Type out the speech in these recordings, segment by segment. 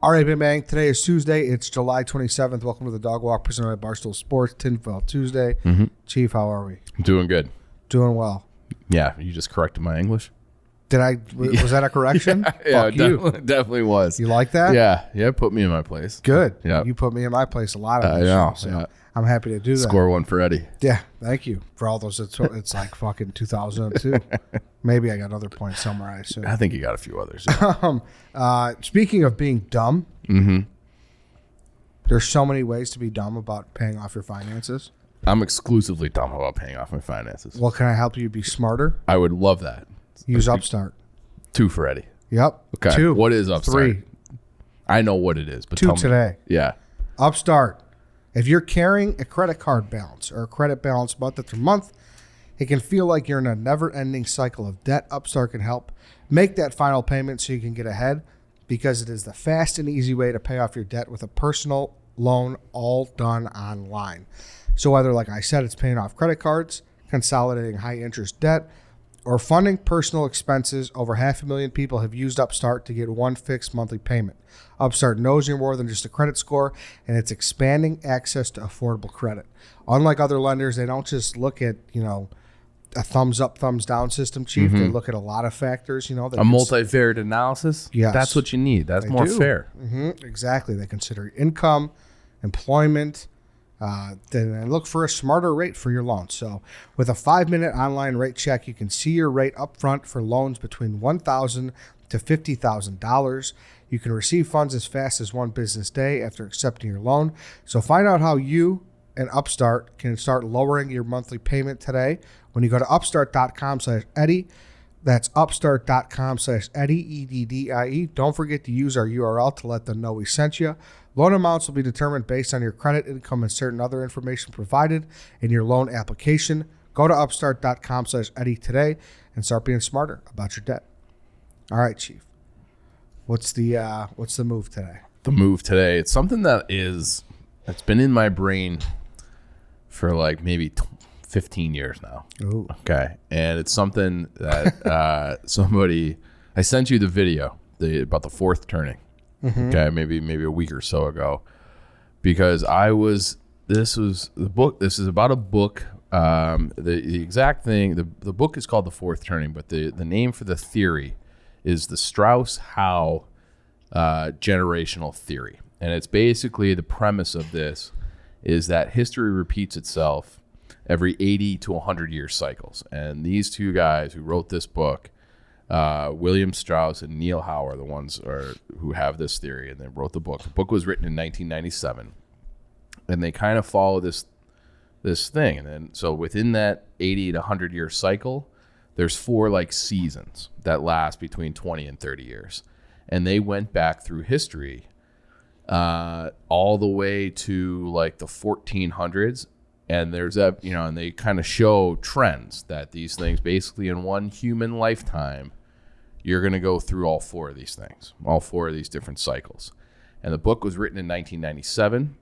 All right, Bang Bang. Today is Tuesday. It's July 27th. Welcome to the Dog Walk presented by Barstool Sports. Tinfoil Tuesday. Chief, how are we? I'm doing good. Doing well. Yeah, you just corrected my English. Did I? Was that a correction? Yeah, definitely was. You like that? Yeah, put me in my place. Good. Yeah. You put me in my place a lot of I this know. show, so Yeah. I'm happy to do that. Score one for Eddie. Yeah, thank you for all those. It's like fucking 2002. Maybe I got other points somewhere, I assume. I think you got a few others. Speaking of being dumb, there's so many ways to be dumb about paying off your finances. I'm exclusively dumb about paying off my finances. Well, can I help you be smarter? I would love that. Use Upstart. 2 for Eddie. Yep. Okay. 2. What is Upstart? 3. I know what it is, but 2 tell today. me. Yeah. Upstart. If you're carrying a credit card balance or a credit balance month after month, it can feel like you're in a never-ending cycle of debt. Upstart can help make that final payment so you can get ahead, because it is the fast and easy way to pay off your debt with a personal loan, all done online. So whether, like I said, it's paying off credit cards, consolidating high-interest debt, or funding personal expenses, over 500,000 people have used Upstart to get one fixed monthly payment. Upstart knows you're more than just a credit score, and it's expanding access to affordable credit. Unlike other lenders, they don't just look at, a thumbs up, thumbs down system, Chief. They look at a lot of factors, A multivariate analysis? Yes. That's what you need. That's more fair. Exactly. They consider income, employment, then look for a smarter rate for your loan. So with a 5-minute online rate check, you can see your rate up front for loans between $1,000 to $50,000. You can receive funds as fast as one business day after accepting your loan. So find out how you and Upstart can start lowering your monthly payment today when you go to upstart.com/Eddie. That's upstart.com/Eddie, EDDIE. Don't forget to use our URL to let them know we sent you. Loan amounts will be determined based on your credit, income, and certain other information provided in your loan application. Go to upstart.com/Eddie today and start being smarter about your debt. All right, Chief. What's the move today? The move today, it's something that's been in my brain for like maybe 15 years now. Ooh. Okay. And it's something that I sent you the video about the fourth turning. Okay, maybe a week or so ago, because this is about a book. The exact thing, the book is called The Fourth Turning, but the name for the theory is the Strauss-Howe generational theory. And it's basically, the premise of this is that history repeats itself every 80 to 100 year cycles. And these two guys who wrote this book, William Strauss and Neil Howe, are the ones who have this theory, and they wrote the book. The book was written in 1997, and they kind of follow this thing. And then, so within that 80 to 100 year cycle, there's 4 like seasons that last between 20 and 30 years. And they went back through history all the way to like the 1400s. And there's and they kind of show trends that these things, basically in one human lifetime, you're going to go through all 4 of these things, all 4 of these different cycles. And the book was written in 1997,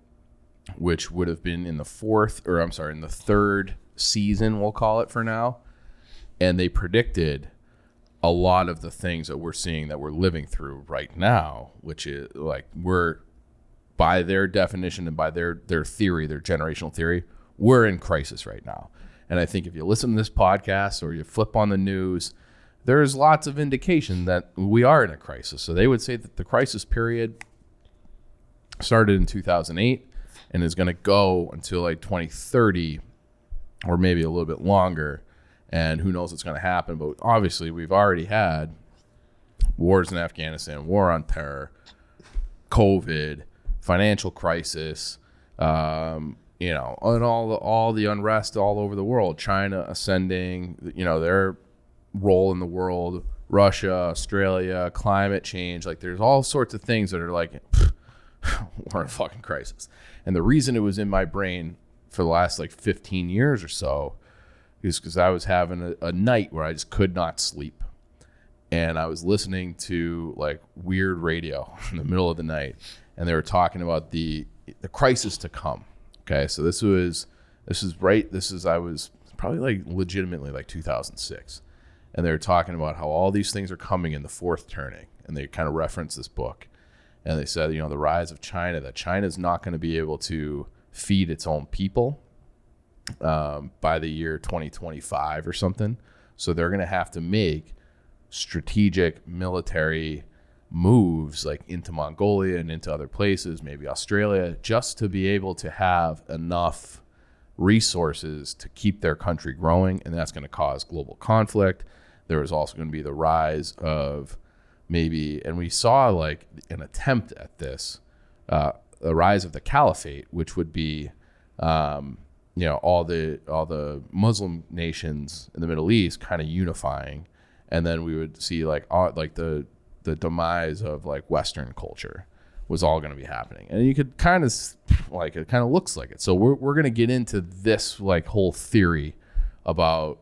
which would have been in the third season, we'll call it for now. And they predicted a lot of the things that we're seeing, that we're living through right now, which is like, we're, by their definition and by their theory, their generational theory, we're in crisis right now. And I think if you listen to this podcast or you flip on the news, there's lots of indication that we are in a crisis. So they would say that the crisis period started in 2008 and is going to go until like 2030 or maybe a little bit longer. And who knows what's going to happen. But obviously we've already had wars in Afghanistan, war on terror, COVID, financial crisis, and all the unrest all over the world, China ascending, their role in the world, Russia, Australia, climate change. Like, there's all sorts of things that are like, we're in a fucking crisis. And the reason it was in my brain for the last like 15 years or so is because I was having a night where I just could not sleep. And I was listening to like weird radio in the middle of the night, and they were talking about the crisis to come. Okay, so I was probably like legitimately like 2006. And they were talking about how all these things are coming in the fourth turning. And they kind of reference this book. and they said, the rise of China, that China's not going to be able to feed its own people by the year 2025 or something. So they're going to have to make strategic military moves like into Mongolia and into other places, maybe Australia, just to be able to have enough resources to keep their country growing. And that's going to cause global conflict. There was also going to be the rise of and we saw like an attempt at this, the rise of the caliphate, which would be, all the Muslim nations in the Middle East kind of unifying. And then we would see like the demise of like Western culture was all going to be happening. And you could kind of like, it kind of looks like it. So we're going to get into this like whole theory about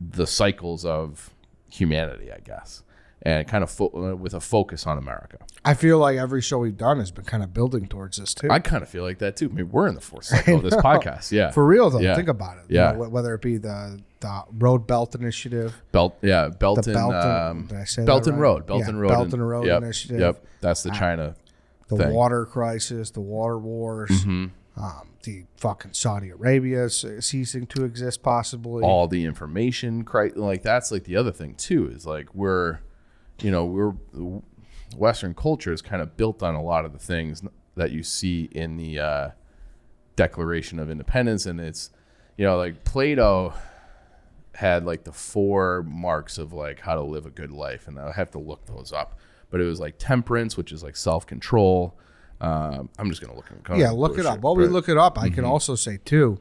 the cycles of humanity, I guess, and kind of with a focus on America. I feel like every show we've done has been kind of building towards this too. I kind of feel like that too. I mean, we're in the fourth cycle of this podcast. Yeah. For real though, Yeah. think about it. Yeah. Whether it be the Road Belt Initiative. Belton did I say Road. that Belton right? Road. Belton Road Yep, Initiative. Yep. That's the China The thing. water crisis, the water wars, the fucking Saudi Arabia ceasing to exist possibly. All the information, like that's like the other thing too, is like Western culture is kind of built on a lot of the things that you see in the Declaration of Independence. And it's, like Plato had like the 4 marks of like how to live a good life. And I have to look those up. But it was like temperance, which is like self-control. I'm just going to look at it. Yeah, look it up. While we look it up, I can also say too,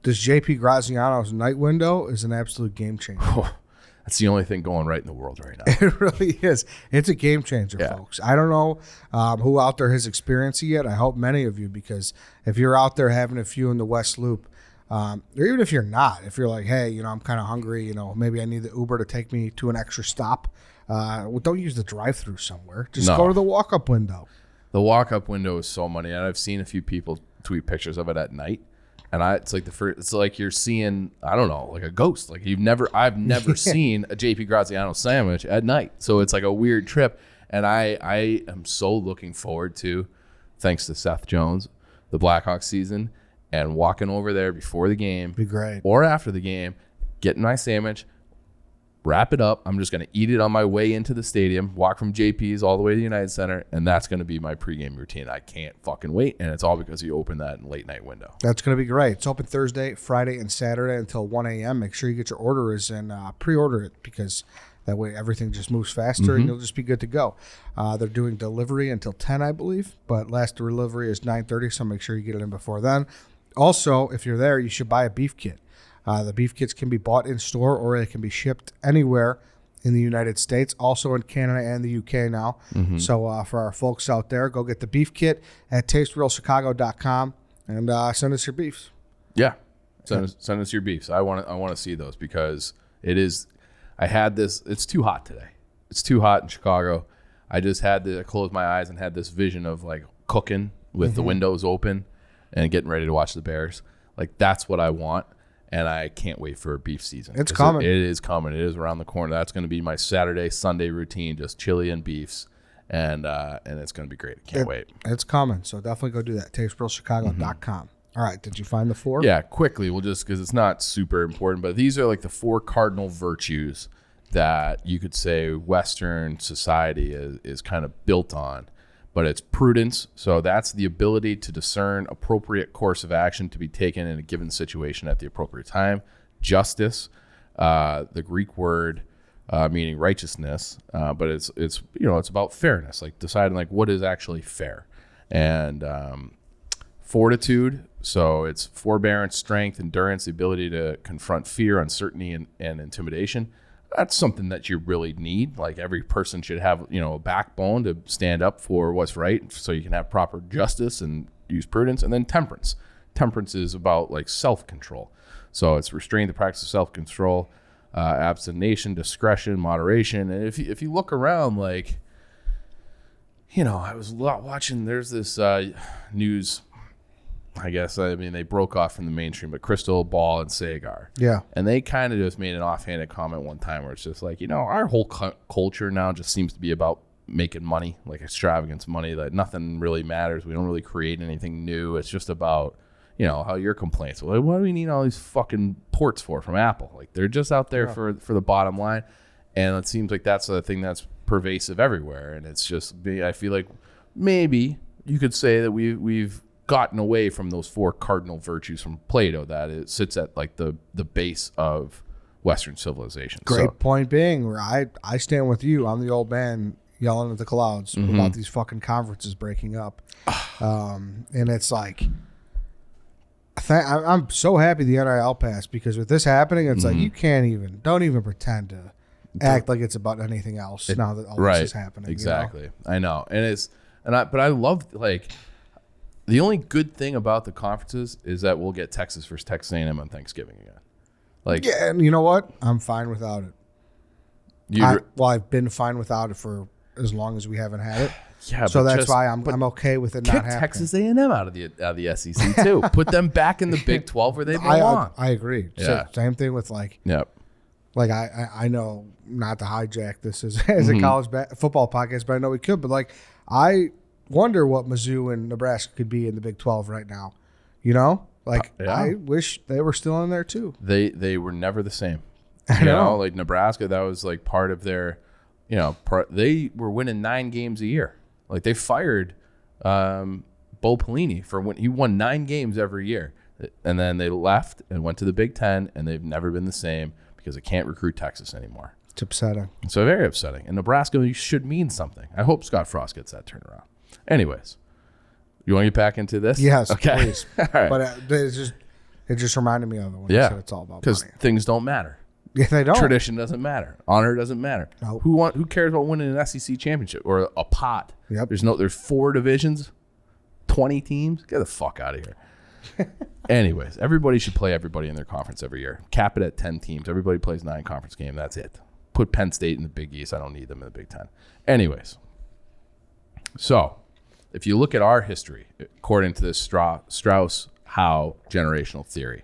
this JP Graziano's night window is an absolute game changer. That's the only thing going right in the world right now. It really is. It's a game changer, folks. I don't know who out there has experienced it yet. I hope many of you, because if you're out there having a few in the West Loop, or even if you're not, if you're like, hey, I'm kind of hungry, maybe I need the Uber to take me to an extra stop. Well, don't use the drive-through somewhere. Just go to the walk-up window. The walk-up window is so money, and I've seen a few people tweet pictures of it at night. And it's like it's like you're seeing, I don't know, like a ghost. Like I've never seen a JP Graziano sandwich at night. So it's like a weird trip. And I am so looking forward to, thanks to Seth Jones, the Blackhawks season, and walking over there before the game. Be great. Or after the game, getting my sandwich, wrap it up. I'm just going to eat it on my way into the stadium, walk from JP's all the way to the United Center, and that's going to be my pregame routine. I can't fucking wait, and it's all because you open that late night window. That's going to be great. It's open Thursday, Friday, and Saturday until 1 a.m. Make sure you get your orders and pre-order it, because that way everything just moves faster and you'll just be good to go. They're doing delivery until 10, I believe, but last delivery is 9:30, so make sure you get it in before then. Also, if you're there, you should buy a beef kit. The beef kits can be bought in store, or they can be shipped anywhere in the United States, also in Canada and the UK now. So for our folks out there, go get the beef kit at tasterealchicago.com and send us your beefs. Yeah, send us your beefs. I want to see those, because it is. I had this. It's too hot today. It's too hot in Chicago. I just had to close my eyes and had this vision of like cooking with the windows open and getting ready to watch the Bears. Like that's what I want. And I can't wait for beef season. It's coming. It is coming. It is around the corner. That's going to be my Saturday, Sunday routine, just chili and beefs. And it's going to be great. I can't wait. It's coming. So definitely go do that. tasterealchicago.com. All right. Did you find the 4? Yeah, quickly. We'll just, because it's not super important, but these are like the 4 cardinal virtues that you could say Western society is kind of built on. But it's prudence. So that's the ability to discern appropriate course of action to be taken in a given situation at the appropriate time. Justice, the Greek word meaning righteousness, but it's about fairness, like deciding like what is actually fair. And fortitude, so it's forbearance, strength, endurance, the ability to confront fear, uncertainty, and intimidation. That's something that you really need. Like every person should have, a backbone to stand up for what's right, so you can have proper justice and use prudence. And then temperance. Temperance is about like self-control. So it's restraint, the practice of self-control, abstination, discretion, moderation. And if you look around, like, I was watching, there's this news, I guess, they broke off from the mainstream, but Crystal, Ball, and Sagar. Yeah. And they kind of just made an offhanded comment one time where it's just like, our whole culture now just seems to be about making money, like extravagance money, that nothing really matters. We don't really create anything new. It's just about, how your complaints. Well, what do we need all these fucking ports from Apple? Like, they're just out there for the bottom line. And it seems like that's the thing that's pervasive everywhere. And it's just, I feel like maybe you could say that we've gotten away from those 4 cardinal virtues from Plato, that it sits at like the base of Western civilization. Great point being, where I stand with you. I'm the old man yelling at the clouds about these fucking conferences breaking up. And it's like, I'm so happy the NIL passed, because with this happening, it's like, you don't even pretend to act like it's about anything else now that all this is happening. Exactly. I know. But I love, like, the only good thing about the conferences is that we'll get Texas versus Texas A&M on Thanksgiving again. Like, yeah, and you know what? I'm fine without it. I've been fine without it for as long as we haven't had it. Yeah, so that's why I'm okay with it not happening. Kick Texas A&M out of the SEC too. Put them back in the Big 12 where they belong. I agree. Yeah. Same thing with like. Yep. Like I know not to hijack this as a college football podcast, but I know we could. But like, I wonder what Mizzou and Nebraska could be in the Big 12 right now. I wish they were still in there too. They were never the same. I know. Like Nebraska, that was like part of their, they were winning 9 games a year. Like, they fired Bo Pelini for when he won 9 games every year, and then they left and went to the Big 10, and they've never been the same because they can't recruit Texas anymore. It's upsetting. So very upsetting. And Nebraska should mean something. I hope Scott Frost gets that turned around. Anyways. You want to get back into this? Yes, okay. Please. All right. But it just reminded me of it when you said it's all about money. Because things don't matter. Yeah, they don't. Tradition doesn't matter. Honor doesn't matter. Nope. Who cares about winning an SEC championship or a pot? Yep. There's 4 divisions, 20 teams. Get the fuck out of here. Anyways, everybody should play everybody in their conference every year. Cap it at 10 teams. Everybody plays 9 conference games. That's it. Put Penn State in the Big East. I don't need them in the Big 10. Anyways, so if you look at our history, according to this Strauss-Howe generational theory,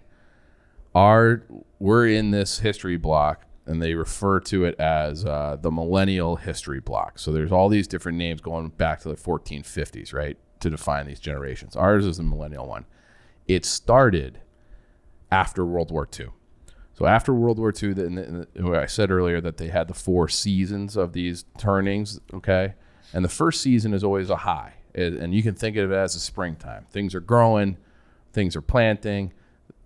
we're in this history block, and they refer to it as the millennial history block. So there's all these different names going back to the 1450s, right, to define these generations. Ours is the millennial one. It started after World War II. So after World War II, I said earlier that they had the 4 seasons of these turnings, okay? And the first season is always a high. And you can think of it as a springtime. Things are growing, things are planting,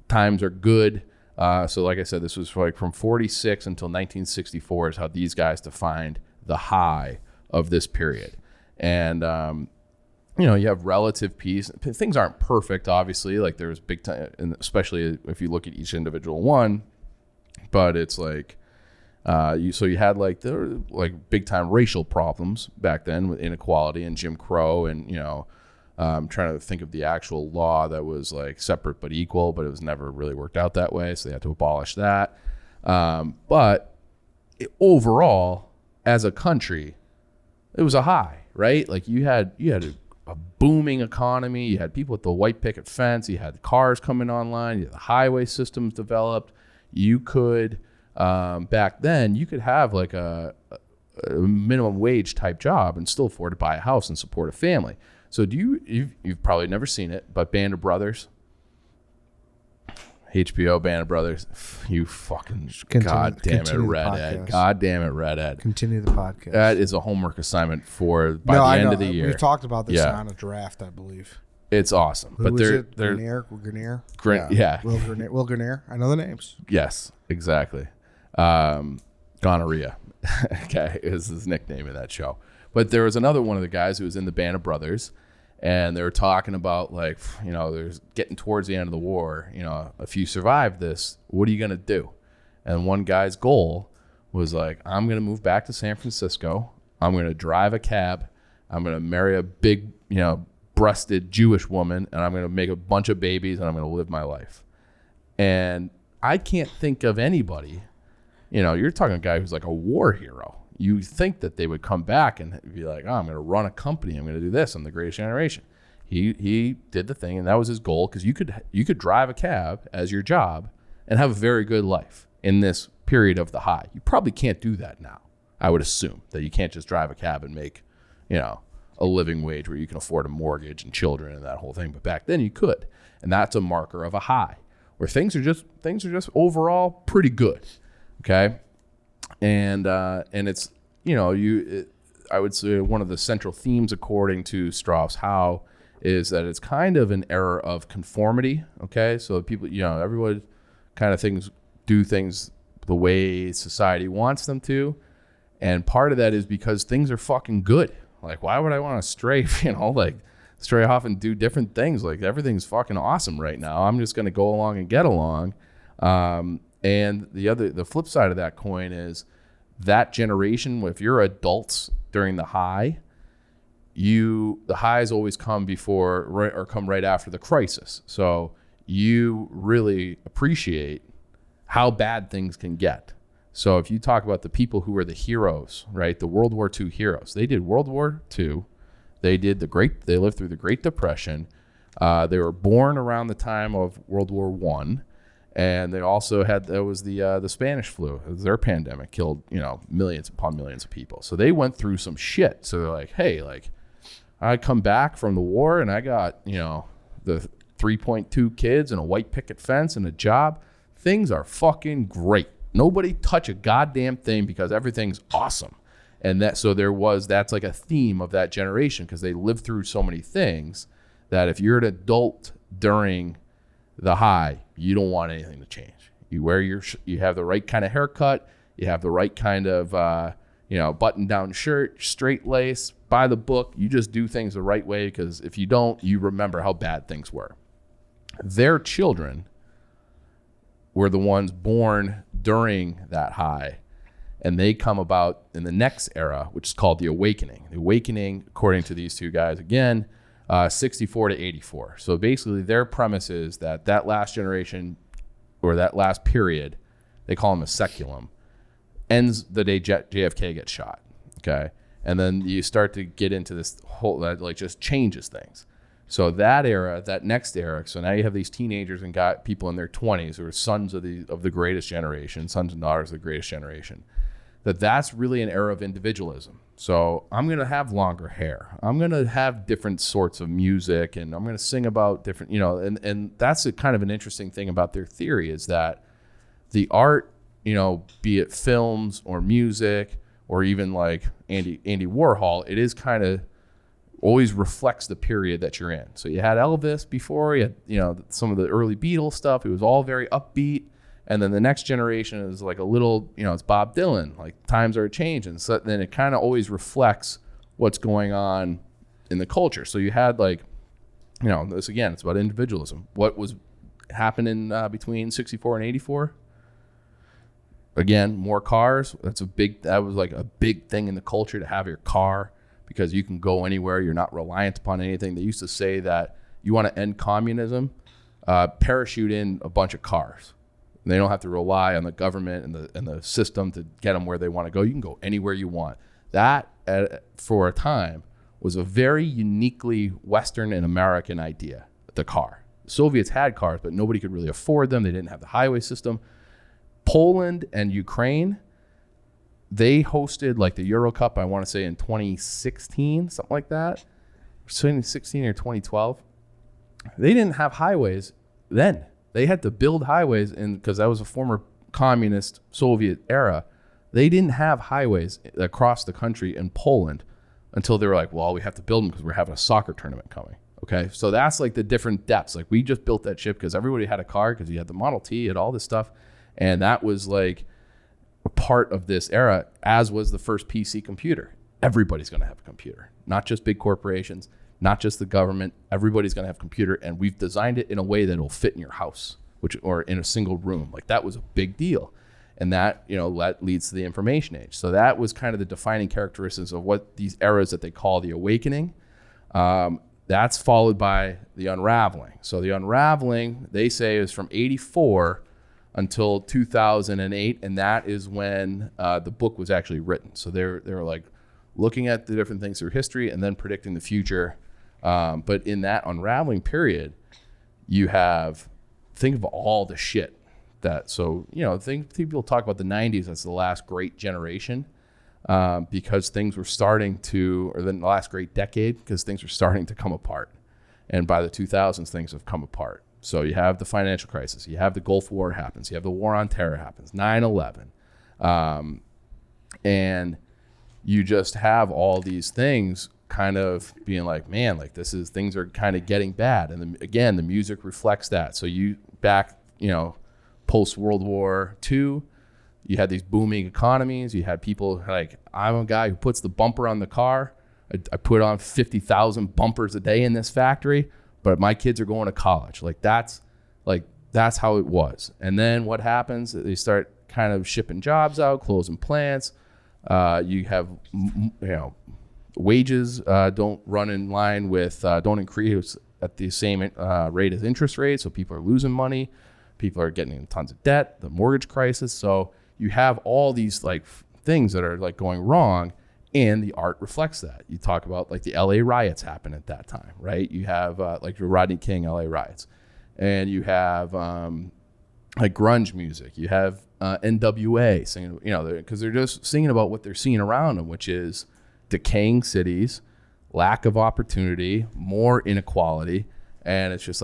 times are good. So like I said, this was like from 46 until 1964 is how these guys defined the high of this period. And, you have relative peace. Things aren't perfect, obviously. Like, there was big time, and especially if you look at each individual one. But it's like, you had there were big time racial problems back then with inequality and Jim Crow, and I'm trying to think of the actual law that was like separate but equal, but it was never really worked out that way, so they had to abolish that. But overall, as a country, it was a high, right? Like, you had a booming economy, you had people with the white picket fence, you had cars coming online, you had the highway systems developed. You could back then you could have like a minimum wage type job and still afford to buy a house and support a family. So you've probably never seen it, but Band of Brothers, HBO Band of Brothers, you fucking goddamn it, redhead. Goddamn it, redhead. Continue the podcast. That is a homework assignment for by the end of the year. We've talked about this on a draft, I believe. It's awesome. Who but is they're it? Grenier? Yeah. Will Grenier. I know the names. Yes, exactly. Gonorrhea. Okay, is his nickname in that show. But there was another one of the guys who was in the Band of Brothers, and they were talking about there's getting towards the end of the war. If you survive this, what are you gonna do? And one guy's goal was like, I'm gonna move back to San Francisco. I'm gonna drive a cab. I'm gonna marry a big, breasted Jewish woman, and I'm going to make a bunch of babies, and I'm going to live my life. And I can't think of anybody, you're talking a guy who's like a war hero. You think that they would come back and be like, I'm going to run a company. I'm going to do this. I'm the greatest generation. He did the thing, and that was his goal, because you could drive a cab as your job and have a very good life in this period of the high. You probably can't do that now. I would assume that you can't just drive a cab and make a living wage where you can afford a mortgage and children and that whole thing. But back then you could, and that's a marker of a high, where things are just overall pretty good. Okay, and it's I would say one of the central themes, according to Strauss-Howe, is that it's kind of an era of conformity. Okay, so people, everyone kind of do things the way society wants them to, and part of that is because things are fucking good. Like, why would I want to stray, stray off and do different things? Like, everything's fucking awesome right now. I'm just going to go along and get along. And the flip side of that coin is that generation, if you're adults during the high, the highs always come come right after the crisis. So you really appreciate how bad things can get. So if you talk about the people who were the heroes, right, the World War II heroes, they did World War II, they lived through the Great Depression, they were born around the time of World War I, and they also had, there was the Spanish flu. It was their pandemic, killed, millions upon millions of people. So they went through some shit. So they're like, hey, I come back from the war and I got, the 3.2 kids and a white picket fence and a job. Things are fucking great. Nobody touch a goddamn thing because everything's awesome. And that's like a theme of that generation, because they lived through so many things that if you're an adult during the high, you don't want anything to change. You have the right kind of haircut, you have the right kind of button down shirt, straight lace, by the book. You just do things the right way, because if you don't, you remember how bad things were. Their children were the ones born during that high, and they come about in the next era, which is called the awakening. The awakening, according to these two guys, again, 64 to 84. So basically their premise is that last generation, or that last period, they call them a seculum, ends the day JFK gets shot. Okay, and then you start to get into this whole that just changes things. So that era, that next era, so now you have these teenagers and got people in their 20s who are sons of the greatest generation, sons and daughters of the greatest generation. That's really an era of individualism. So I'm going to have longer hair. I'm going to have different sorts of music, and I'm going to sing about different, and that's kind of an interesting thing about their theory, is that the art, be it films or music or even like Andy Warhol, it is kind of always reflects the period that you're in. So you had Elvis before, you had, some of the early Beatles stuff. It was all very upbeat. And then the next generation is like a little, it's Bob Dylan, like times are changing. So then it kind of always reflects what's going on in the culture. So you had this again, it's about individualism. What was happening between 64 and 84? Again, more cars. That was like a big thing in the culture, to have your car, because you can go anywhere. You're not reliant upon anything. They used to say that you want to end communism, parachute in a bunch of cars. They don't have to rely on the government and the system to get them where they want to go. You can go anywhere you want. That, for a time, was a very uniquely Western and American idea, the car. The Soviets had cars, but nobody could really afford them. They didn't have the highway system. Poland and Ukraine, they hosted like the Euro Cup, I want to say in 2016, something like that. 2016 or 2012. They didn't have highways then. They had to build highways, because that was a former communist Soviet era. They didn't have highways across the country in Poland until they were like, well, we have to build them because we're having a soccer tournament coming. Okay, so that's like the different depths. Like, we just built that ship because everybody had a car, because you had the Model T and all this stuff. And that was like a part of this era, as was the first PC computer. Everybody's going to have a computer, not just big corporations, not just the government. Everybody's going to have a computer, and we've designed it in a way that it'll fit in your house, or in a single room. Like, that was a big deal. And that, that leads to the information age. So that was kind of the defining characteristics of what these eras that they call the awakening. That's followed by the unraveling. So the unraveling, they say, is from 84 until 2008, and that is when the book was actually written. So they were like looking at the different things through history and then predicting the future. But in that unraveling period, you think of all the shit people talk about the 90s as the last great generation. because things were starting to, or the last great decade, because things were starting to come apart. And by the 2000s, things have come apart. So you have the financial crisis, you have the Gulf War happens, you have the war on terror happens, 9/11. And you just have all these things kind of being like, man, like things are kind of getting bad. And then, again, the music reflects that. So you back, post World War II, you had these booming economies. You had people like, I'm a guy who puts the bumper on the car. I put on 50,000 bumpers a day in this factory, but my kids are going to college. That's how it was. And then what happens? They start kind of shipping jobs out, closing plants. You have, wages don't run in line with, don't increase at the same rate as interest rates. So people are losing money. People are getting in tons of debt, the mortgage crisis. So you have all these things that are going wrong, and the art reflects that. You talk about the LA riots happened at that time, right? You have your Rodney King LA riots, and you have grunge music. You have NWA singing, because they're just singing about what they're seeing around them, which is decaying cities, lack of opportunity, more inequality. And it's just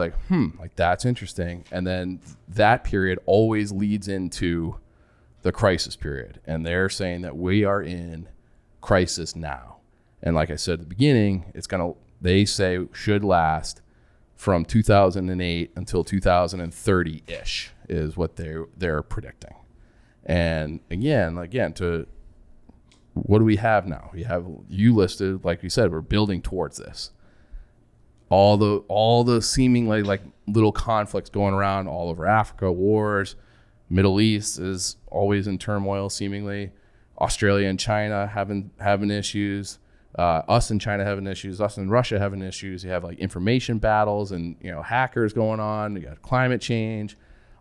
that's interesting. And then that period always leads into the crisis period. And they're saying that we are in crisis now. And like I said at the beginning, they say should last from 2008 until 2030-ish is what they're predicting. And again, what do we have now? You listed, like you said, we're building towards this. All the seemingly little conflicts going around all over Africa, wars, Middle East is always in turmoil seemingly. Australia and China having issues. Us and China having issues. Us and Russia having issues. You have information battles and hackers going on. You got climate change.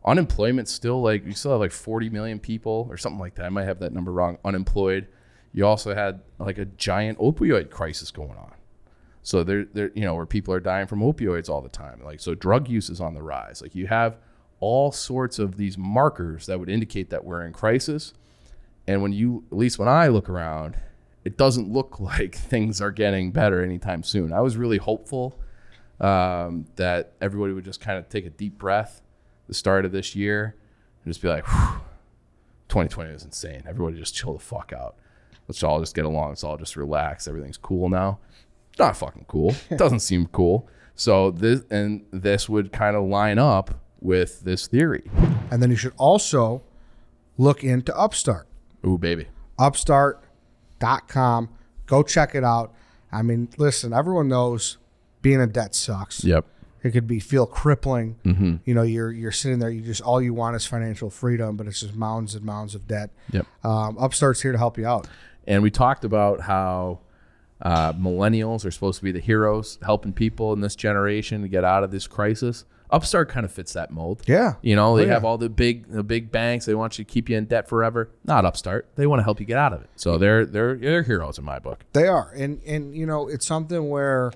Unemployment still you still have 40 million people or something like that. I might have that number wrong. Unemployed. You also had a giant opioid crisis going on. So they're where people are dying from opioids all the time. So drug use is on the rise. You have all sorts of these markers that would indicate that we're in crisis. And at least when I look around, it doesn't look like things are getting better anytime soon. I was really hopeful that everybody would just kind of take a deep breath the start of this year and just be like, 2020 is insane. Everybody just chill the fuck out. Let's all just get along. Let's all just relax. Everything's cool now. It's not fucking cool. It doesn't seem cool. So this would kind of line up with this theory. And then you should also look into Upstart. Ooh, baby. Upstart.com. Go check it out. I mean, listen, everyone knows being in debt sucks. Yep. It could feel crippling. Mm-hmm. You're sitting there. All you want is financial freedom, but it's just mounds and mounds of debt. Yep. Upstart's here to help you out. And we talked about how millennials are supposed to be the heroes, helping people in this generation to get out of this crisis. Upstart kind of fits that mold. Yeah. They have all the big banks. They want you to keep you in debt forever. Not Upstart. They want to help you get out of it. So they're heroes in my book. They are. And it's something where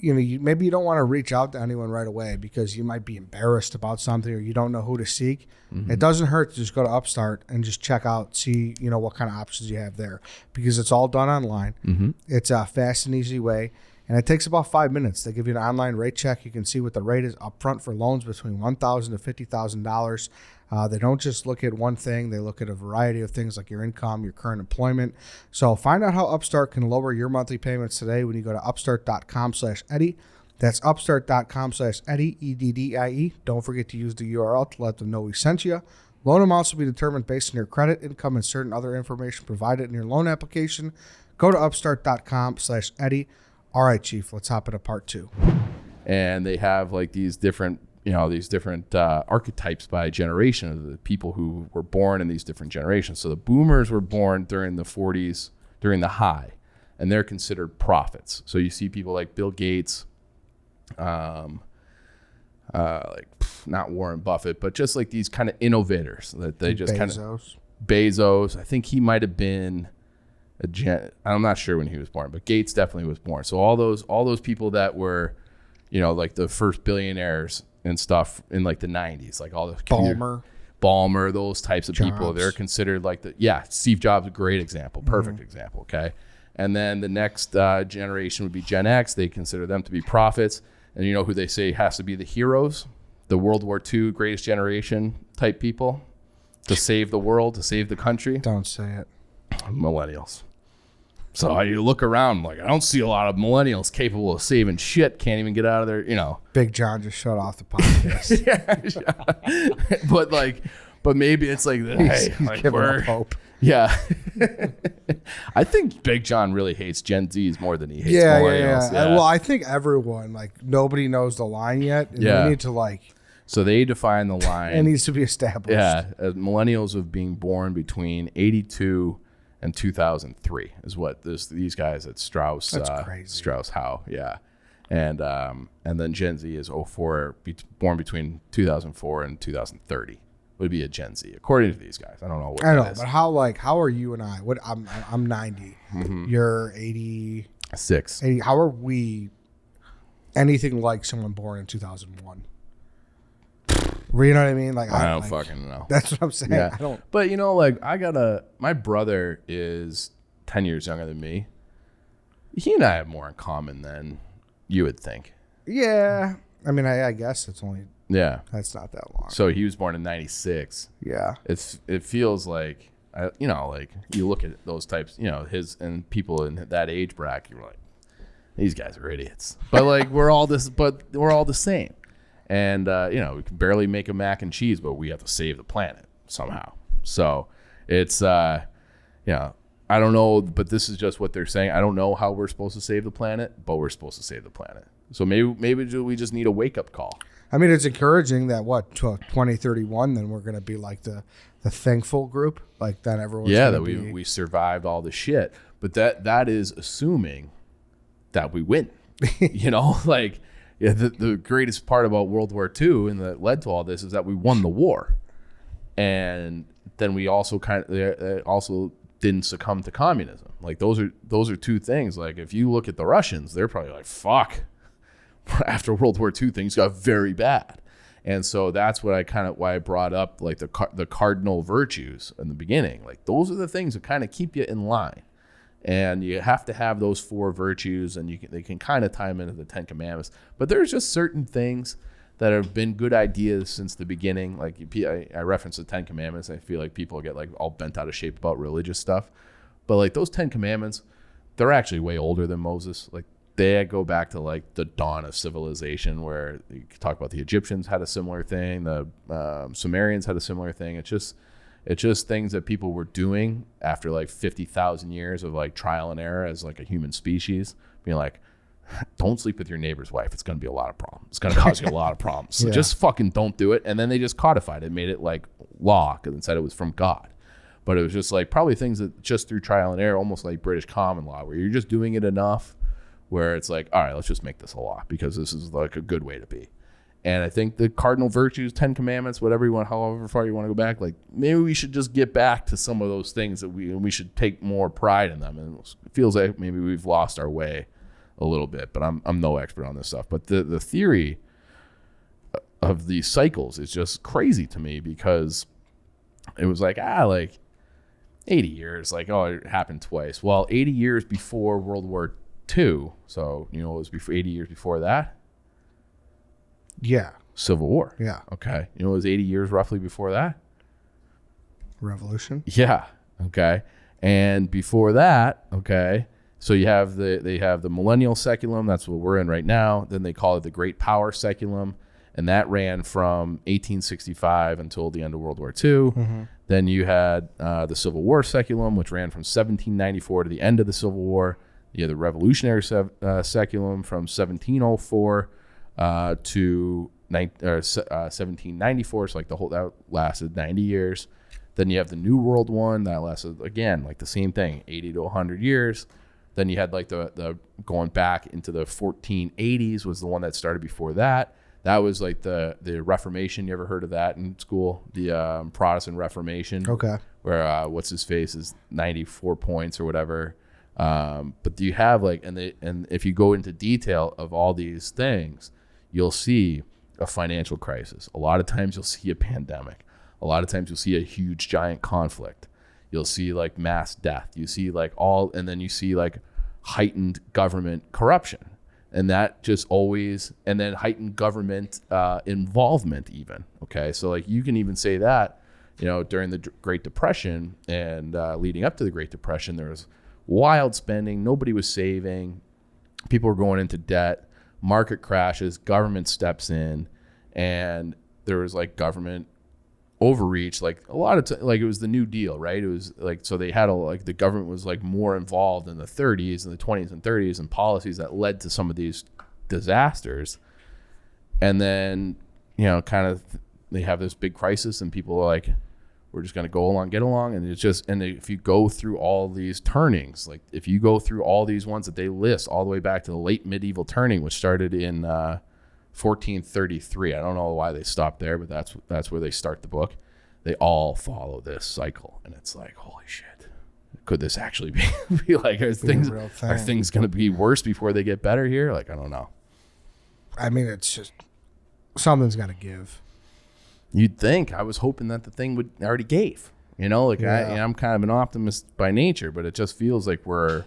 maybe you don't want to reach out to anyone right away because you might be embarrassed about something or you don't know who to seek. Mm-hmm. It doesn't hurt to just go to Upstart and just check out, see, what kind of options you have there because it's all done online. Mm-hmm. It's a fast and easy way. And it takes about 5 minutes. They give you an online rate check. You can see what the rate is upfront for loans between $1,000 to $50,000. They don't just look at one thing. They look at a variety of things like your income, your current employment. So find out how Upstart can lower your monthly payments today when you go to upstart.com/Eddie. That's upstart.com/Eddie, EDDIE. Don't forget to use the URL to let them know we sent you. Loan amounts will be determined based on your credit, income, and certain other information provided in your loan application. Go to upstart.com/Eddie. All right, Chief, let's hop into part 2. And they have these different archetypes by generation of the people who were born in these different generations. So the boomers were born during the 40s, during the high, and they're considered prophets. So you see people like Bill Gates, not Warren Buffett, but just these kind of innovators that they just kind of Bezos. I think he might have been I'm not sure when he was born, but Gates definitely was born. So all those people that were, the first billionaires and stuff in the 90s, all the Ballmer, those types of people, Jobs. they're considered like Steve Jobs, a great example, perfect example. Okay. And then the next generation would be Gen X. They consider them to be prophets. And you know who they say has to be the heroes? The World War II greatest generation type people to save the world, to save the country. Don't say it. Millennials. So I look around, like, I don't see a lot of millennials capable of saving shit, can't even get out of their, Big John just shut off the podcast. but maybe it's like, hey, He's like giving we're, up hope. yeah. I think Big John really hates Gen Zs more than he hates millennials. Yeah. Well, I think everyone, like, nobody knows the line yet. And we need to, like, so they define the line. it needs to be established. Yeah. Millennials of being born between 82 and 2003 is what these guys at Strauss. That's crazy. Strauss-Howe. Yeah. And then Gen Z is 04, born between 2004 and 2030 would be a Gen Z, according to these guys. I don't know what I know, that is. but how are you and I? What I'm 90. You're 6. 80. How are we anything like someone born in 2001? You know what I mean? Like I don't fucking know. That's what I'm saying. Yeah. I don't. But my brother is 10 years younger than me. He and I have more in common than you would think. Yeah. I mean, I guess it's only. Yeah. That's not that long. So he was born in 96. Yeah. It feels like, like you look at those types, his and people in that age bracket, you're like, these guys are idiots. But like, we're all the same. And, we can barely make a mac and cheese, but we have to save the planet somehow. So it's, I don't know, but this is just what they're saying. I don't know how we're supposed to save the planet, but we're supposed to save the planet. So maybe we just need a wake-up call. I mean, it's encouraging that 2031, then we're going to be like the thankful group. Like that everyone's we survived all the shit. But that is assuming that we win. The greatest part about World War II and that led to all this is that we won the war. And then we also also didn't succumb to communism. Like those are two things. Like if you look at the Russians, they're probably like, fuck. After World War II, things got very bad. And so that's what why I brought up like the cardinal virtues in the beginning. Like those are the things that kind of keep you in line. And you have to have those 4 virtues, and they can kind of tie them into the 10 Commandments. But there's just certain things that have been good ideas since the beginning. Like I reference the 10 Commandments. I feel like people get like all bent out of shape about religious stuff. But like those 10 Commandments, they're actually way older than Moses. Like they go back to like the dawn of civilization, where you talk about the Egyptians had a similar thing. The Sumerians had a similar thing. It's just things that people were doing after like 50,000 years of like trial and error as like a human species, being like, don't sleep with your neighbor's wife. It's going to be a lot of problems. It's going to cause you a lot of problems. So just fucking don't do it. And then they just codified it, made it like law, and said it was from God. But it was just like probably things that just through trial and error, almost like British common law, where you're just doing it enough where it's like, all right, let's just make this a law because this is like a good way to be. And I think the cardinal virtues, 10 Commandments, whatever you want, however far you want to go back, like maybe we should just get back to some of those things that we should take more pride in them. And it feels like maybe we've lost our way a little bit, but I'm no expert on this stuff. But the theory of these cycles is just crazy to me, because it was like 80 years, like, oh, it happened twice. Well, 80 years before World War II, so it was before 80 years before that. Yeah. Civil War. Yeah. Okay. It was 80 years roughly before that. Revolution. Yeah. Okay. And before that, okay, so they have the millennial seculum. That's what we're in right now. Then they call it the Great Power Seculum, and that ran from 1865 until the end of World War II. Mm-hmm. Then you had the Civil War Seculum, which ran from 1794 to the end of the Civil War. You had the Revolutionary Seculum from 1704 to 1794. So like that lasted 90 years. Then you have the New World one that lasted, again, like the same thing, 80 to 100 years. Then you had like the going back into the 1480s was the one that started before that. That was like the Reformation. You ever heard of that in school? The Protestant Reformation. Okay. Where what's his face is 94 points or whatever. But do you have like, and if you go into detail of all these things, you'll see a financial crisis. A lot of times you'll see a pandemic. A lot of times you'll see a huge giant conflict. You'll see like mass death. You see like and then you see like heightened government corruption. And that just always, and then heightened government involvement even. Okay. So like you can even say that, during the Great Depression and leading up to the Great Depression, there was wild spending. Nobody was saving. People were going into debt. Market crashes. Government steps in. And there was like government overreach, like a lot of like it was the New Deal, right? It was like, so they had the government was like more involved in the 30s and the 20s and 30s and policies that led to some of these disasters. And then kind of they have this big crisis and people are like, we're just going to get along. And it's just, and if you go through all these turnings, like if you go through all these ones that they list all the way back to the late medieval turning, which started in 1433. I don't know why they stopped there, but that's where they start the book. They all follow this cycle, and it's like, holy shit, could this actually be like, are things going to be worse before they get better here? Like, I don't know. I mean, it's just something's got to give. You'd think. I was hoping that the thing would already gave. I'm kind of an optimist by nature, but it just feels like we're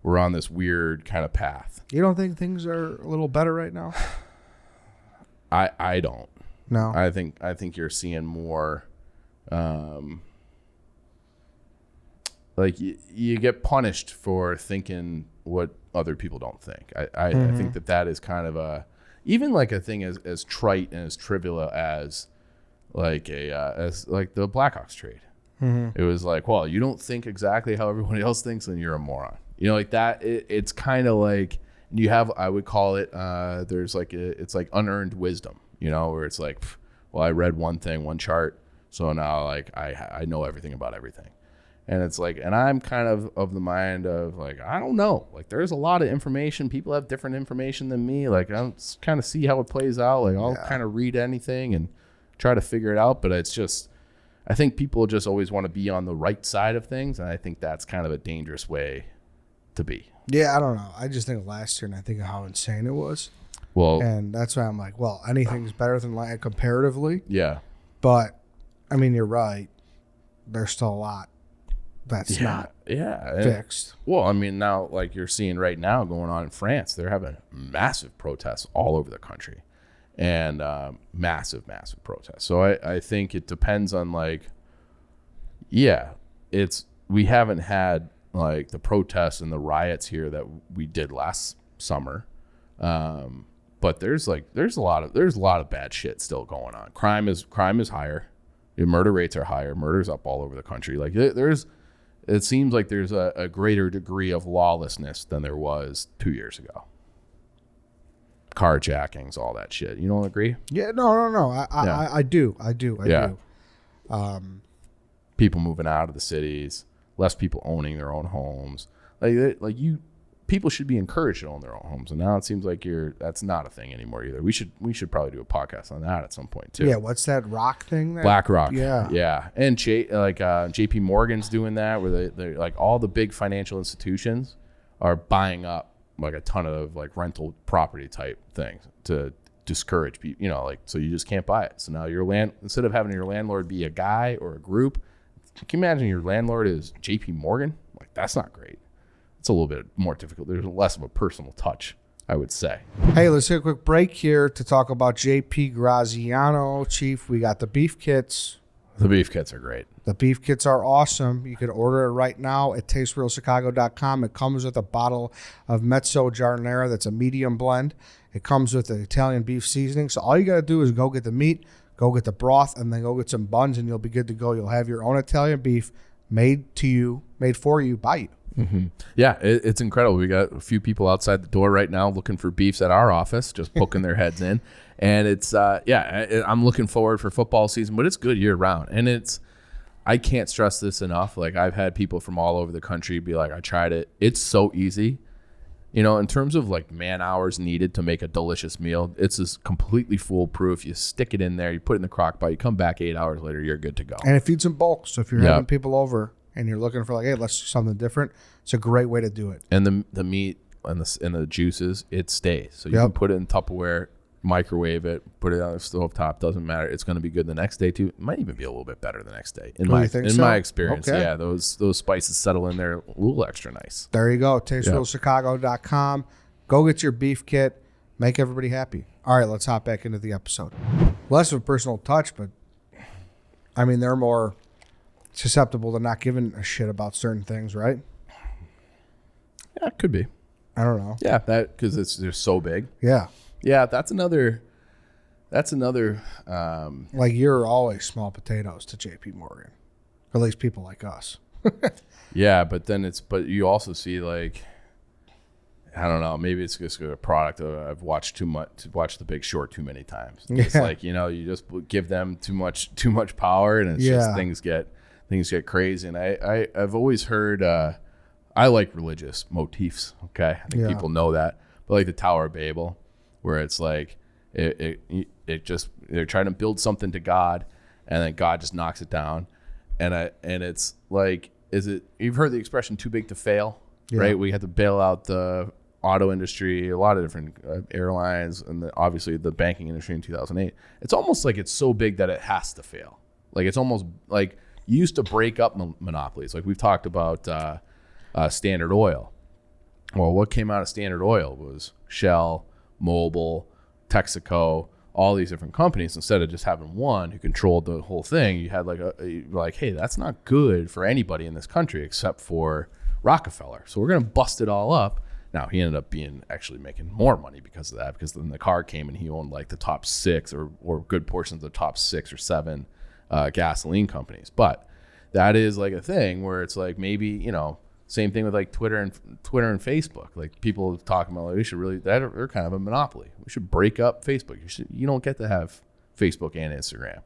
on this weird kind of path. You don't think things are a little better right now? I don't. No. I think you're seeing more like you get punished for thinking what other people don't think. I think that is kind of even like a thing as trite and as trivial as like as like the Blackhawks trade. It was like, well, you don't think exactly how everybody else thinks, then you're a moron. Like that. It's kind of like you have, I would call it, there's like it's like unearned wisdom, where it's like, well, I read one thing, one chart, so now like I know everything about everything. And it's like, and I'm kind of the mind of like, I don't know, like there's a lot of information. People have different information than me. Like I'll kind of see how it plays out. Like I'll kind of read anything and try to figure it out. But it's just, I think people just always want to be on the right side of things. And I think that's kind of a dangerous way to be. Yeah, I don't know. I just think of last year and I think of how insane it was. Well, and that's why I'm like, well, anything's better than like comparatively. Yeah. But I mean, you're right. There's still a lot that's not fixed. Well, I mean, now like you're seeing right now going on in France, they're having massive protests all over the country, and massive protests. So I think it depends on like, we haven't had like the protests and the riots here that we did last summer, but there's a lot of bad shit still going on. Crime is higher. The murder rates are higher. Murder's up all over the country. Like it seems like there's a greater degree of lawlessness than there was 2 years ago. Carjackings, all that shit. You don't agree? Yeah, no. I do. People moving out of the cities, less people owning their own homes. People should be encouraged to own their own homes, and now it seems like that's not a thing anymore either. We should probably do a podcast on that at some point too. Yeah, what's that rock thing? BlackRock. Yeah. And JP Morgan's doing that, where they like all the big financial institutions are buying up like a ton of like rental property type things to discourage people. So you just can't buy it. So now instead of having your landlord be a guy or a group, can you imagine your landlord is JP Morgan? Like that's not great. It's a little bit more difficult. There's less of a personal touch, I would say. Hey, let's take a quick break here to talk about JP Graziano. Chief, we got the beef kits. The beef kits are great. The beef kits are awesome. You can order it right now at tasterealchicago.com. It comes with a bottle of Mezzo Giardiniera that's a medium blend. It comes with the Italian beef seasoning. So all you got to do is go get the meat, go get the broth, and then go get some buns, and you'll be good to go. You'll have your own Italian beef made for you, by you. Mm-hmm. Yeah, it's incredible. We got a few people outside the door right now looking for beefs at our office, just poking their heads in. And it's, I'm looking forward for football season, but it's good year round. And I can't stress this enough. Like I've had people from all over the country be like, I tried it. It's so easy. In terms of like man hours needed to make a delicious meal, it's just completely foolproof. You stick it in there, you put it in the crock pot, you come back 8 hours later, you're good to go. And it feeds in bulk. So if you're having people over and you're looking for like, hey, let's do something different, it's a great way to do it. And the meat and the juices, it stays. So you can put it in Tupperware microwave it, put it on the stove top, doesn't matter. It's going to be good the next day too. It might even be a little bit better the next day. In my experience, okay. yeah, those spices settle in there a little extra nice. There you go. TasteWheelChicago.com. Go get your beef kit. Make everybody happy. All right, let's hop back into the episode. Less of a personal touch, but I mean, they're more susceptible to not giving a shit about certain things, right? Yeah, it could be. I don't know. Yeah, that because they're so big. Yeah. Yeah, that's another. Like you're always small potatoes to JP Morgan, or at least people like us. Yeah, but you also see like, I don't know, maybe it's just a product of I've watched The Big Short too many times. It's like, you just give them too much power, and it's just things get crazy. And I've always heard I like religious motifs. Okay, I think people know that, but like the Tower of Babel, where it's like it just they're trying to build something to God, and then God just knocks it down, and it's like, you've heard the expression "too big to fail," right? We had to bail out the auto industry, a lot of different airlines, and obviously the banking industry in 2008. It's almost like it's so big that it has to fail. Like it's almost like you used to break up monopolies. Like we've talked about Standard Oil. Well, what came out of Standard Oil was Shell, Mobil, Texaco, all these different companies. Instead of just having one who controlled the whole thing, you had like, hey, that's not good for anybody in this country except for Rockefeller. So we're going to bust it all up. Now, he ended up actually making more money because of that, because then the car came and he owned like the top 6 or good portions of the top 6 or 7 gasoline companies. But that is like a thing where it's like maybe, same thing with like Twitter and Facebook. Like people talking about, like, we should really, they're kind of a monopoly. We should break up Facebook. You don't get to have Facebook and Instagram.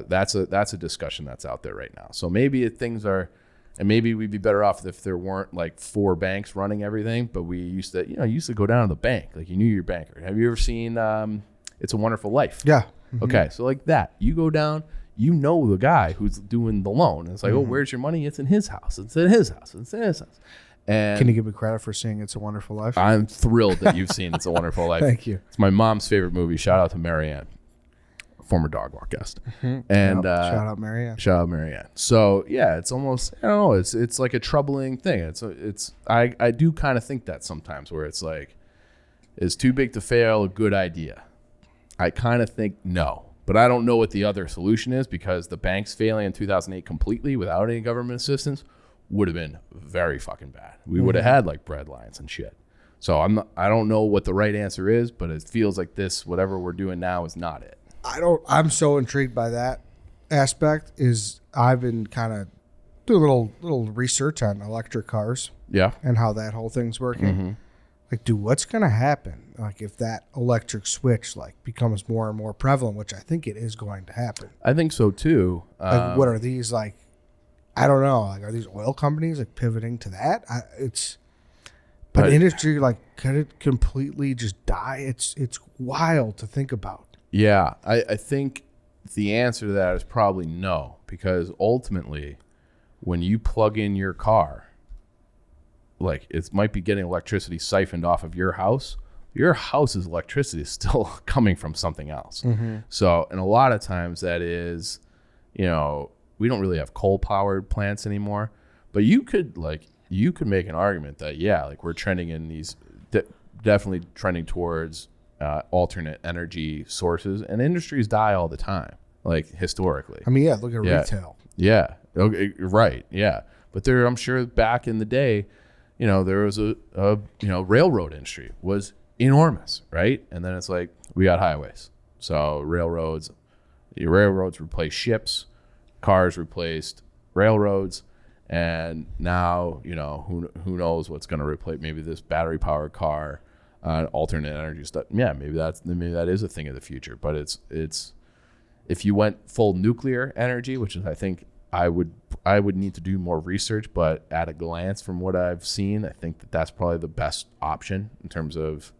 That's a discussion that's out there right now. So maybe things are, and maybe we'd be better off if there weren't like 4 banks running everything. But we used to go down to the bank. Like you knew your banker. Have you ever seen It's a Wonderful Life? Yeah. Mm-hmm. Okay, so like that, you go down. The guy who's doing the loan. And it's like, oh, where's your money? It's in his house. It's in his house. It's in his house. And can you give me credit for seeing It's a Wonderful Life? I'm thrilled that you've seen It's a Wonderful Life. Thank you. It's my mom's favorite movie. Shout out to Marianne, former Dog Walk guest. And shout out Marianne. Shout out Marianne. So yeah, it's almost, I don't know. It's like a troubling thing. I do kind of think that sometimes, where it's like, is too big to fail a good idea? I kind of think no. But I don't know what the other solution is, because the banks failing in 2008 completely without any government assistance would have been very fucking bad. We would have had like bread lines and shit. So I don't know what the right answer is, but it feels like whatever we're doing now is not it. I'm so intrigued by that aspect. I've been kind of doing a little research on electric cars. Yeah. And how that whole thing's working. Like, dude, what's going to happen? Like, if that electric switch becomes more and more prevalent, which I think it is going to happen. I think so too. Like, what are these like? I don't know. Like, are these oil companies like pivoting to that? But industry, like, could it completely just die? It's wild to think about. Yeah, I think the answer to that is probably no, because ultimately, when you plug in your car, like it might be getting electricity siphoned off of your house. Your house's electricity is still coming from something else. So, and a lot of times that is, we don't really have coal-powered plants anymore. But you could make an argument that like we're trending in these, definitely trending towards alternate energy sources, and industries die all the time, like historically. I mean, look at retail. Yeah. Okay. Right. Yeah. But I'm sure back in the day, there was a railroad industry was enormous, right? And then it's like we got highways. So railroads replaced ships, cars replaced railroads, and now, who knows what's going to replace, maybe this battery powered car, alternate energy stuff. Yeah, maybe that is a thing of the future, but it's if you went full nuclear energy, which is, I think, I would need to do more research, but at a glance from what I've seen, I think that's probably the best option in terms of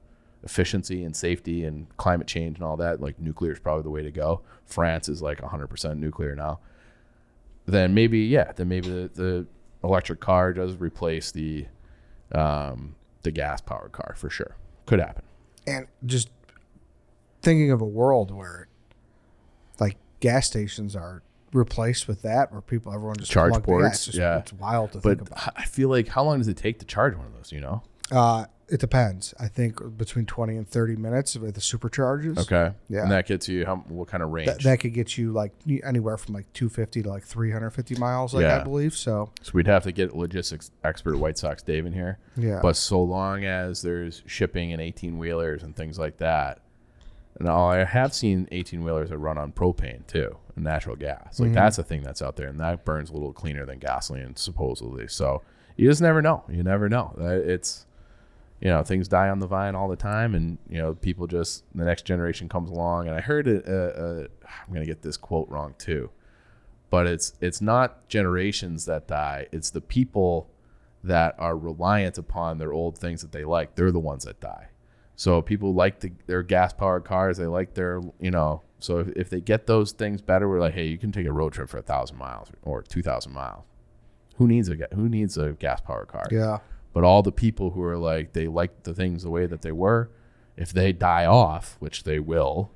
efficiency and safety and climate change and all that. Like nuclear is probably the way to go. France is like 100% nuclear now. Then maybe the electric car does replace the gas powered car for sure. Could happen. And just thinking of a world where like gas stations are replaced with that, where everyone just charge plug ports. It's wild to think about. I feel like, how long does it take to charge one of those? You know, it depends. I think between 20 and 30 minutes with the supercharges. Okay. Yeah. And that gets you what kind of range? That could get you like anywhere from like 250 to like 350 miles, I believe. So we'd have to get logistics expert White Sox Dave in here. Yeah. But so long as there's shipping and 18-wheelers and things like that. Now, I have seen 18-wheelers that run on propane too, and natural gas. Like that's a thing that's out there, and that burns a little cleaner than gasoline supposedly. So you just never know. You never know. It's, things die on the vine all the time, and people just, the next generation comes along. And I heard I'm gonna get this quote wrong too, but it's not generations that die. It's the people that are reliant upon their old things that they like. They're the ones that die. So people like their gas-powered cars. They like their, so if they get those things better, we're like, hey, you can take a road trip for 1,000 miles or 2,000 miles. Who needs a gas-powered car? Yeah. But all the people who are like, they like the things the way that they were, if they die off, which they will,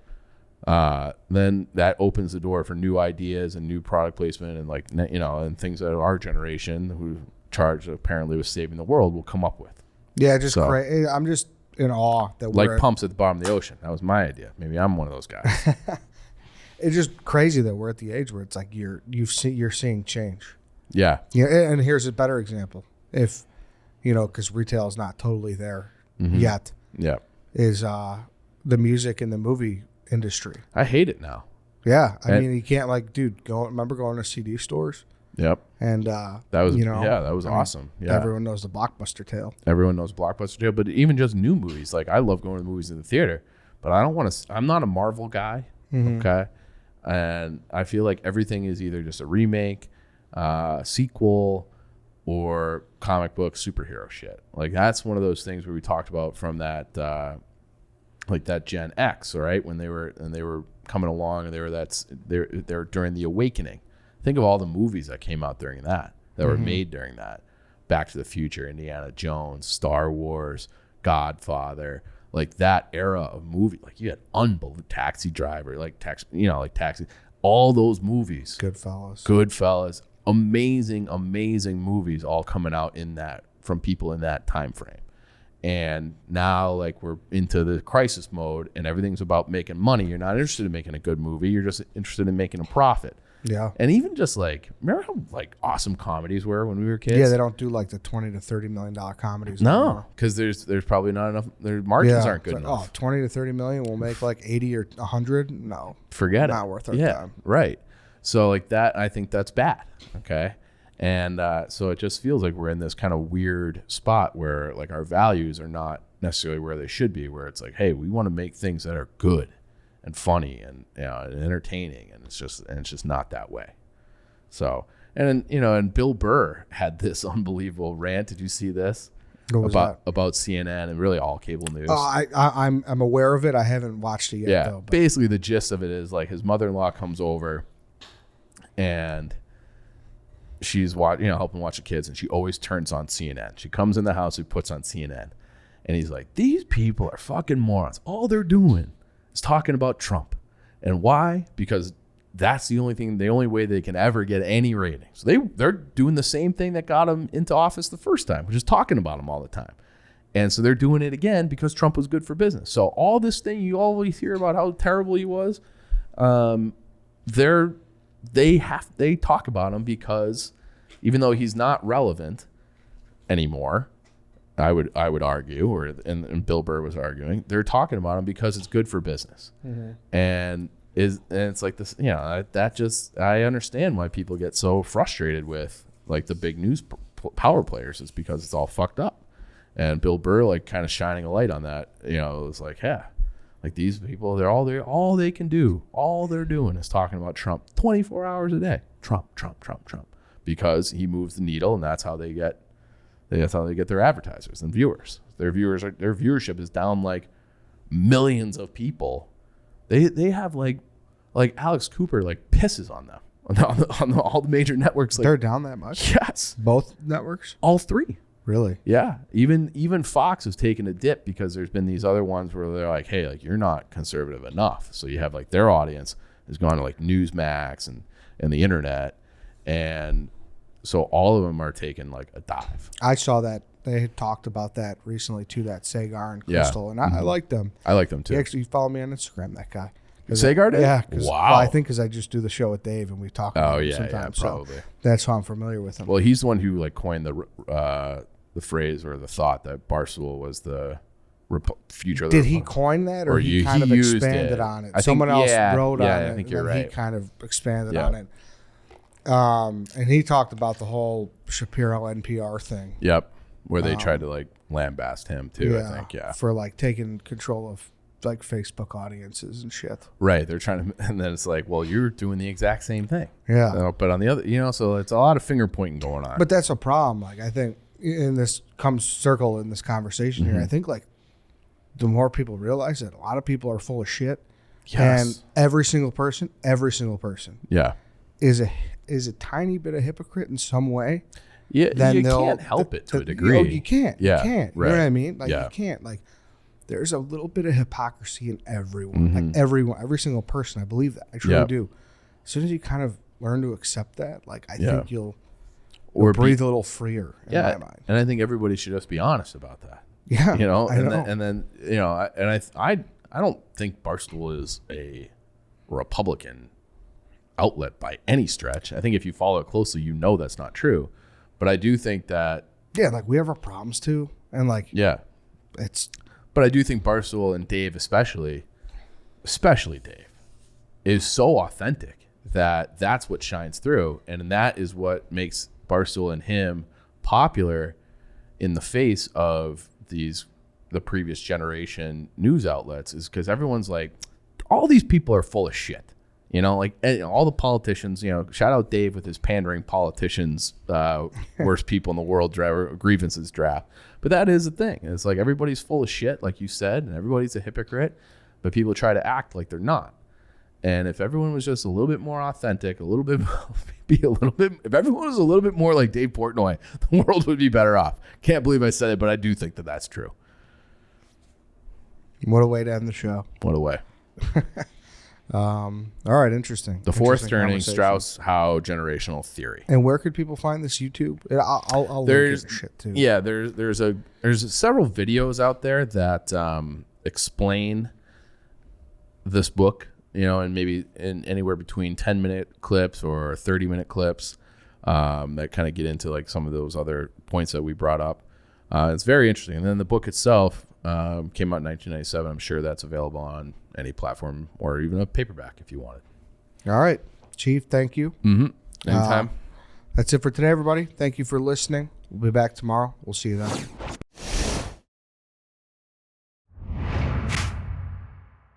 then that opens the door for new ideas and new product placement and and things that our generation, who charged apparently with saving the world, will come up with. Yeah, just crazy. I'm just in awe that we're pumps at the bottom of the ocean. That was my idea. Maybe I'm one of those guys. It's just crazy that we're at the age where it's like you're seeing change. Yeah. Yeah, and here's a better example. If because retail is not totally there yet. Yeah. Is the music and the movie industry. I hate it now. Yeah, I mean, you can't remember going to CD stores? Yep. And that was that was awesome. Yeah. Everyone knows the Blockbuster tale. Everyone knows Blockbuster tale, but even just new movies, like I love going to the movies in the theater, but I don't want to. I'm not a Marvel guy. Okay, and I feel like everything is either just a remake, sequel, or comic book superhero shit. Like that's one of those things where we talked about from that, like that Gen X, right? When they were coming along, and they were during the awakening. Think of all the movies that came out during that were made during that. Back to the Future, Indiana Jones, Star Wars, Godfather, like that era of movie. Like you had unbelievable Taxi Driver, Taxi, all those movies. Goodfellas, amazing movies all coming out in that from people in that time frame. And now like we're into the crisis mode and everything's about making money. You're not interested in making a good movie. You're just interested in making a profit. Yeah. And even just like, remember how like awesome comedies were when we were kids? Yeah, they don't do like the $20 to $30 million comedies. No, because there's probably not enough. Their margins aren't good enough. 20 to 30 million will make like 80 or 100. No, forget it. Not worth our time. Right. So like that, I think that's bad. Okay. And so it just feels like we're in this kind of weird spot where like our values are not necessarily where they should be, where it's like, hey, we want to make things that are good and funny and and entertaining, and it's just not that way. So and Bill Burr had this unbelievable rant. Did you see this? About CNN and really all cable news? Oh, I'm aware of it. I haven't watched it yet. Yeah, though, but basically the gist of it is like his mother-in-law comes over and she's helping watch the kids, and she always turns on CNN. She comes in the house, he puts on CNN, and he's like, these people are fucking morons. All they're doing is talking about Trump. And why? Because that's the only way they can ever get any ratings. So they're doing the same thing that got him into office the first time, which is talking about him all the time. And so they're doing it again because Trump was good for business. So all this thing you always hear about how terrible he was, they talk about him because even though he's not relevant anymore, I would argue, and Bill Burr was arguing, they're talking about him because it's good for business. And it's like this, that just, I understand why people get so frustrated with like the big news power players. It's because it's all fucked up. And Bill Burr like kind of shining a light on that, it was like, yeah, like these people, all they can do, all they're doing is talking about Trump 24 hours a day. Trump, because he moves the needle, and that's how they get their advertisers and viewers. Their viewership is down like millions of people. They have like Alex Cooper like pisses on them on all the major networks. Like, they're down that much? Yes. Both networks? All three. Really? Yeah. Even Fox has taken a dip because there's been these other ones where they're like, hey, like you're not conservative enough. So you have like their audience has gone to like Newsmax and the internet. And so all of them are taking like a dive. I saw that. They had talked about that recently too, that Sagar and Crystal. And I like them. I like them too. He actually followed me on Instagram, that guy. Sagar did? Yeah. Wow. Well, I think because I just do the show with Dave and we talk about it sometimes. Yeah, probably. So that's how I'm familiar with him. Well, he's the one who like coined the phrase or the thought that Barstool was the future. Did he coin that, or he kind of expanded on it? Someone else wrote on it. I think you're right. He kind of expanded on it. And he talked about the whole Shapiro NPR thing. Yep, where they tried to like lambast him too. I think for like taking control of like Facebook audiences and shit. Right, they're trying to, and then it's like, well, you're doing the exact same thing. Yeah, but on the other, so it's a lot of finger pointing going on. But that's a problem. Like I think, and this comes circle in this conversation here. I think like the more people realize that a lot of people are full of shit, and every single person, is a tiny bit of hypocrite in some way. Yeah, then you can't help it to a degree. You can't. Yeah, you can't. Right. You know what I mean? Like you can't. Like there's a little bit of hypocrisy in everyone. Like every single person. I believe that. I truly do. As soon as you kind of learn to accept that, like I think you'll breathe a little freer in my mind. And I think everybody should just be honest about that. Yeah, and then I don't think Barstool is a Republican outlet by any stretch. I think if you follow it closely, you know that's not true. But I do think that like we have our problems too, and like it's. But I do think Barstool and Dave especially Dave, is so authentic that that's what shines through, and that is what makes Barstool and him popular in the face of the previous generation news outlets, is because everyone's like, all these people are full of shit. Like all the politicians, shout out Dave with his pandering politicians, worst people in the world grievances draft. But that is the thing. It's like everybody's full of shit, like you said, and everybody's a hypocrite, but people try to act like they're not. And if everyone was just a little bit more authentic, if everyone was a little bit more like Dave Portnoy, the world would be better off. Can't believe I said it, but I do think that that's true. What a way to end the show. What a way. All right, interesting. The fourth turning, Strauss-Howe generational theory. And where could people find this YouTube? I'll link it shit too. Yeah, there's several videos out there that explain this book, and maybe in anywhere between 10-minute clips or 30-minute clips that kind of get into like some of those other points that we brought up. It's very interesting. And then the book itself came out in 1997. I'm sure that's available on any platform or even a paperback if you want it. All right, Chief, thank you. Anytime. That's it for today, everybody. Thank you for listening. We'll be back tomorrow. We'll see you then.